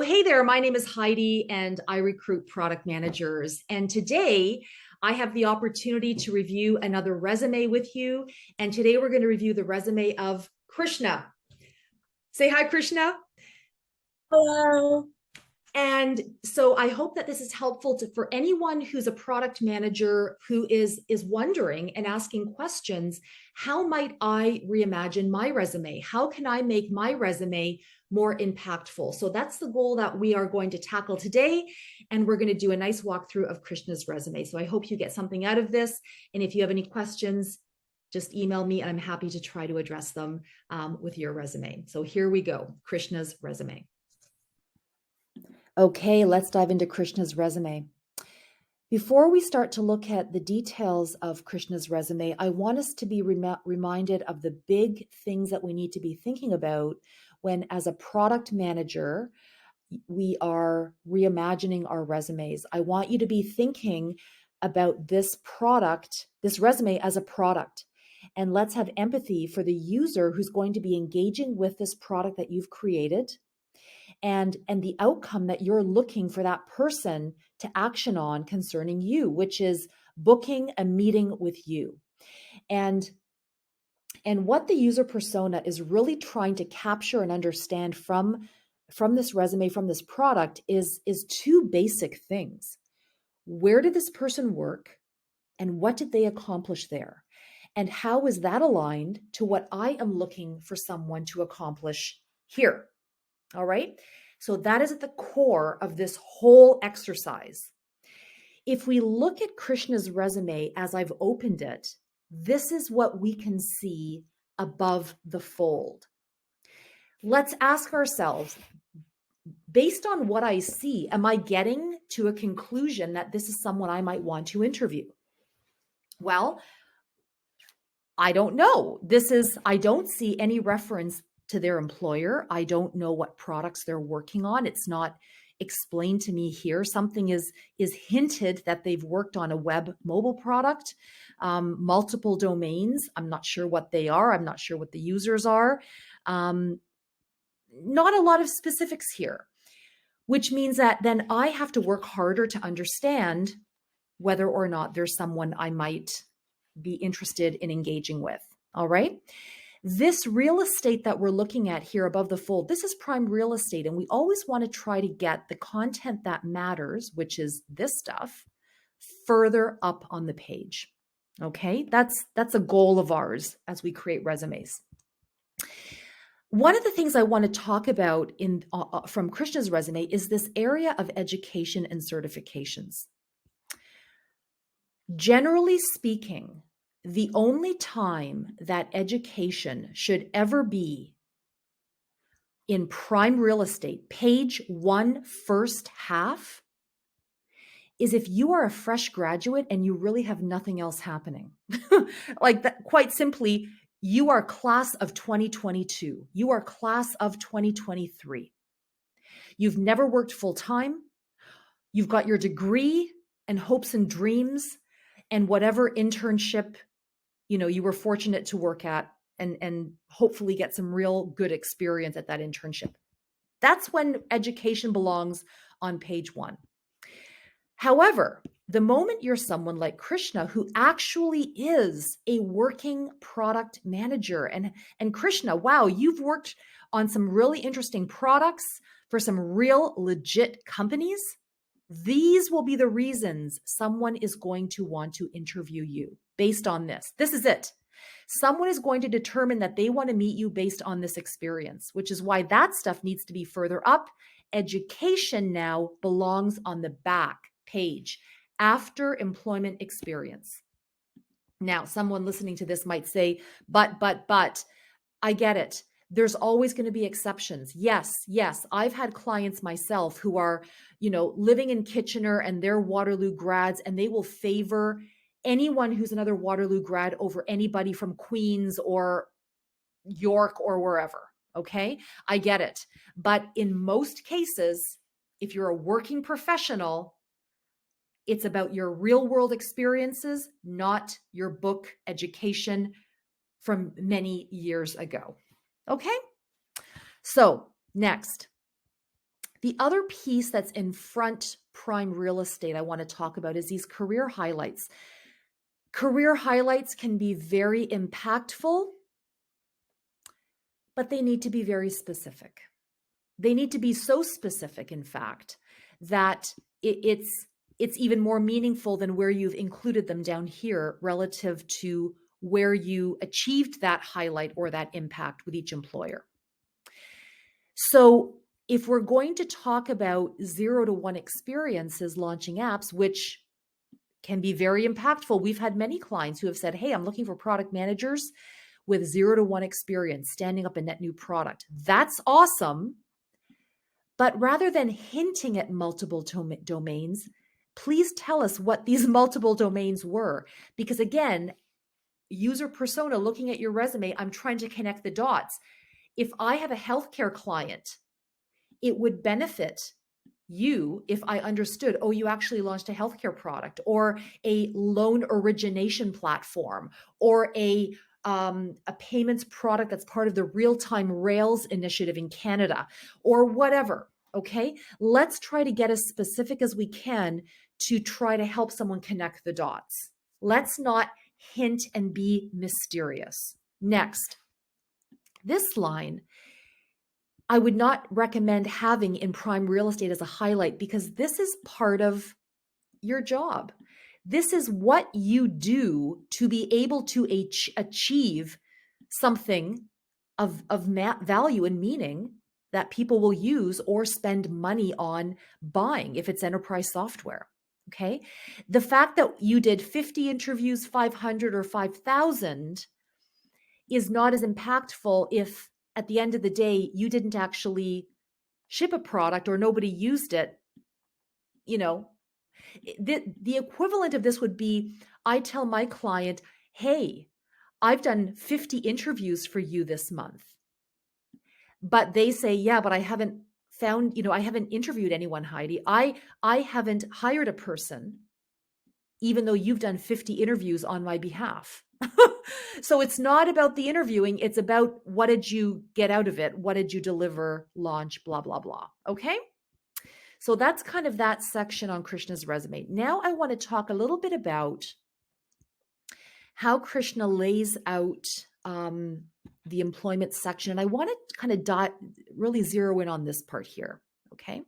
hey there, my name is Heidi and I recruit product managers. And today I have the opportunity to review another resume with you. And today we're going to review the resume of Krishna. Say hi, Krishna. Hello. And so I hope that this is helpful for anyone who's a product manager who is wondering and asking questions. How might I reimagine my resume? How can I make my resume more impactful? So that's the goal that we are going to tackle today. And we're going to do a nice walkthrough of Krishna's resume. So I hope you get something out of this. And if you have any questions, just email me and I'm happy to try to address them with your resume. So here we go, Krishna's resume. Okay, let's dive into Krishna's resume. Before we start to look at the details of Krishna's resume, I want us to be reminded of the big things that we need to be thinking about when, as a product manager, we are reimagining our resumes. I want you to be thinking about this product, this resume as a product. And let's have empathy for the user who's going to be engaging with this product that you've created and the outcome that you're looking for that person to action on concerning you, which is booking a meeting with you. And what the user persona is really trying to capture and understand from this resume, from this product is two basic things. Where did this person work and what did they accomplish there? And how is that aligned to what I am looking for someone to accomplish here? All right. So that is at the core of this whole exercise. If we look at Krishna's resume as I've opened it, this is what we can see above the fold. Let's ask ourselves, based on what I see, am I getting to a conclusion that this is someone I might want to interview? Well, I don't know. I don't see any reference to their employer. I don't know what products they're working on. It's not explained to me here. Something is hinted that they've worked on a web mobile product, multiple domains. I'm not sure what they are. I'm not sure what the users are. Not a lot of specifics here, which means that then I have to work harder to understand whether or not there's someone I might be interested in engaging with. All right. This real estate that we're looking at here above the fold, this is prime real estate. And we always want to try to get the content that matters, which is this stuff, further up on the page. Okay, that's a goal of ours as we create resumes. One of the things I want to talk about from Krishna's resume is this area of education and certifications. Generally speaking, the only time that education should ever be in prime real estate, page 1, first half, is if you are a fresh graduate and you really have nothing else happening. Like that, quite simply, you are class of 2022. You are class of 2023. You've never worked full time. You've got your degree and hopes and dreams and whatever internship you were fortunate to work at and hopefully get some real good experience at that internship. That's when education belongs on page 1. However, the moment you're someone like Krishna, who actually is a working product manager, and Krishna, wow, you've worked on some really interesting products for some real legit companies. These will be the reasons someone is going to want to interview you based on this. This is it. Someone is going to determine that they want to meet you based on this experience, which is why that stuff needs to be further up. Education now belongs on the back page after employment experience. Now, someone listening to this might say, but, I get it. There's always going to be exceptions. Yes. I've had clients myself who are, living in Kitchener and they're Waterloo grads, and they will favor anyone who's another Waterloo grad over anybody from Queens or York or wherever. Okay. I get it. But in most cases, if you're a working professional, it's about your real world experiences, not your book education from many years ago. Okay. So next, The other piece that's in front prime real estate I want to talk about is these career highlights. Career highlights can be very impactful, but they need to be very specific. They need to be so specific, in fact, that it's even more meaningful than where you've included them down here relative to where you achieved that highlight or that impact with each employer. So if we're going to talk about 0 to 1 experiences launching apps, which can be very impactful, we've had many clients who have said, hey, I'm looking for product managers with 0 to 1 experience, standing up a net new product. That's awesome. But rather than hinting at multiple domains, please tell us what these multiple domains were. Because again, user persona, looking at your resume, I'm trying to connect the dots. If I have a healthcare client, it would benefit you if I understood, oh, you actually launched a healthcare product or a loan origination platform or a payments product that's part of the real-time Rails initiative in Canada or whatever. Okay, let's try to get as specific as we can to try to help someone connect the dots. Let's not hint and be mysterious. Next, this line I would not recommend having in prime real estate as a highlight because this is part of your job. This is what you do to be able to achieve something of value and meaning that people will use or spend money on buying if it's enterprise software. Okay. The fact that you did 50 interviews, 500 or 5,000 is not as impactful if at the end of the day you didn't actually ship a product or nobody used it. You know, the equivalent of this would be I tell my client, hey, I've done 50 interviews for you this month. But they say, yeah, but I haven't found, I haven't interviewed anyone, Heidi. I haven't hired a person, even though you've done 50 interviews on my behalf. So it's not about the interviewing. It's about what did you get out of it? What did you deliver, launch, blah, blah, blah. Okay. So that's kind of that section on Krishna's resume. Now I want to talk a little bit about how Krishna lays out the employment section. And I want to kind of really zero in on this part here. Okay.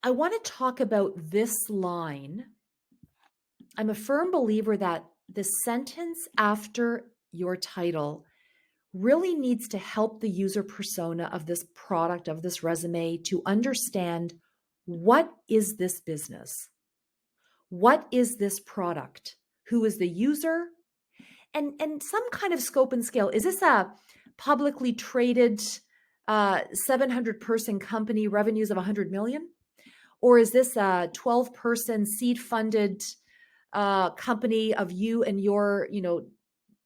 I want to talk about this line. I'm a firm believer that the sentence after your title really needs to help the user persona of this product, of this resume, to understand what is this business? What is this product? Who is the user? And some kind of scope and scale. Is this a publicly traded 700-person company, revenues of 100 million? Or is this a 12-person seed-funded company of you and your,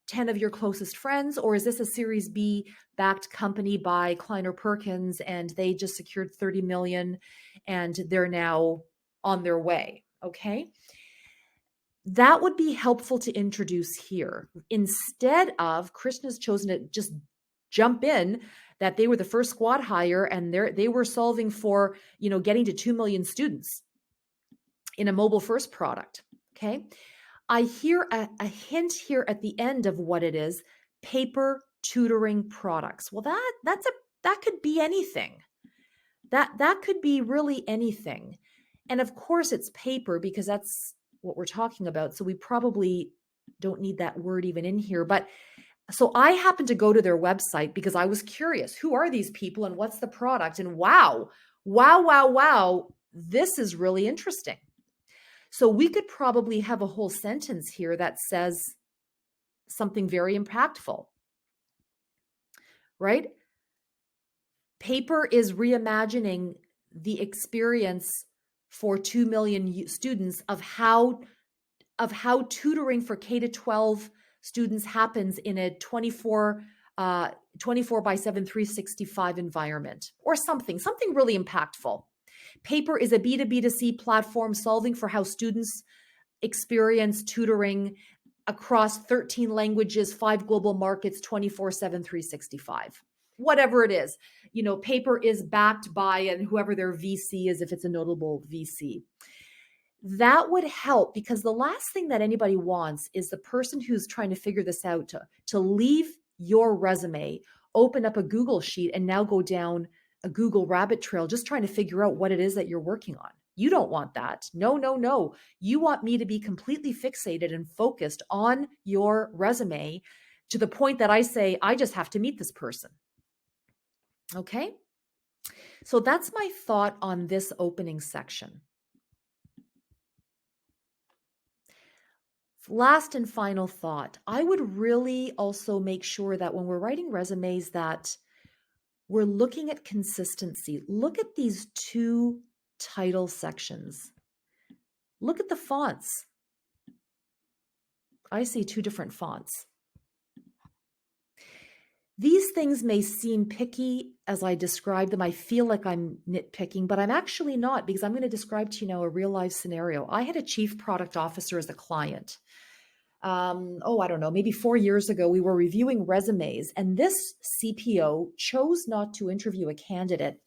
10 of your closest friends? Or is this a Series B backed company by Kleiner Perkins and they just secured 30 million and they're now on their way? Okay. That would be helpful to introduce here. Instead of Krishna's chosen to just jump in that they were the first squad hire and they were solving for, getting to 2 million students in a mobile first product. Okay. I hear a hint here at the end of what it is, paper tutoring products. Well, that could be anything. That could be really anything. And of course it's paper because that's what we're talking about. So we probably don't need that word even in here, but so I happened to go to their website because I was curious, who are these people and what's the product? And wow, this is really interesting. So we could probably have a whole sentence here that says something very impactful, right? Paper is reimagining the experience for 2 million students of how tutoring for K-12 students happens in a 24 by 7, 365 environment or something really impactful. Paper is a B2B2C platform solving for how students experience tutoring across 13 languages, 5 global markets, 24/7, 365. Whatever it is, paper is backed by and whoever their VC is, if it's a notable VC. That would help, because the last thing that anybody wants is the person who's trying to figure this out to leave your resume, open up a Google sheet, and now go down a Google rabbit trail just trying to figure out what it is that you're working on. You don't want that. No, no, no. You want me to be completely fixated and focused on your resume to the point that I say, I just have to meet this person. Okay? So that's my thought on this opening section. Last and final thought, I would really also make sure that when we're writing resumes that we're looking at consistency. Look at these 2 title sections. Look at the fonts. I see 2 different fonts. These things may seem picky as I describe them. I feel like I'm nitpicking, but I'm actually not, because I'm going to describe to you now a real life scenario. I had a chief product officer as a client. I don't know, maybe 4 years ago, we were reviewing resumes, and this CPO chose not to interview a candidate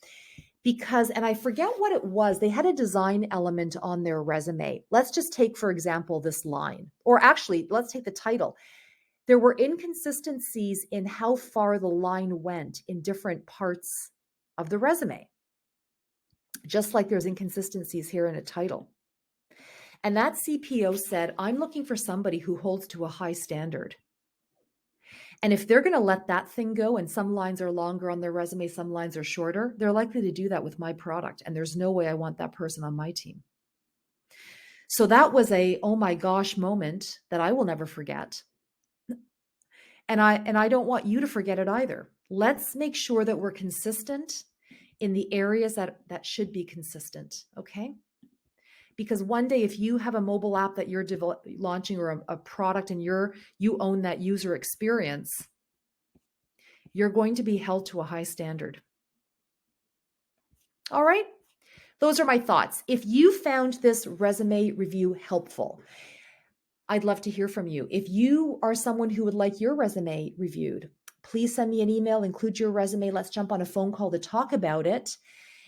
because, and I forget what it was, they had a design element on their resume. Let's just take, for example, this line, or actually, let's take the title. There were inconsistencies in how far the line went in different parts of the resume, just like there's inconsistencies here in a title. And that CPO said, I'm looking for somebody who holds to a high standard. And if they're going to let that thing go, and some lines are longer on their resume, some lines are shorter, they're likely to do that with my product. And there's no way I want that person on my team. So that was a, oh my gosh moment that I will never forget. And I don't want you to forget it either. Let's make sure that we're consistent in the areas that should be consistent. Okay. Because one day, if you have a mobile app that you're launching, or a product, and you own that user experience, you're going to be held to a high standard. All right. Those are my thoughts. If you found this resume review helpful, I'd love to hear from you. If you are someone who would like your resume reviewed, please send me an email, include your resume. Let's jump on a phone call to talk about it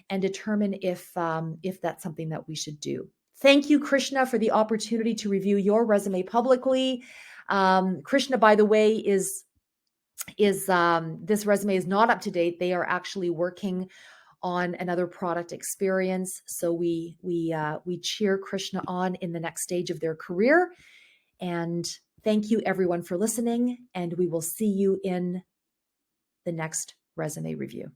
and determine if that's something that we should do. Thank you, Krishna, for the opportunity to review your resume publicly. Krishna, by the way, is this resume is not up to date. They are actually working on another product experience. So we cheer Krishna on in the next stage of their career. And thank you, everyone, for listening. And we will see you in the next resume review.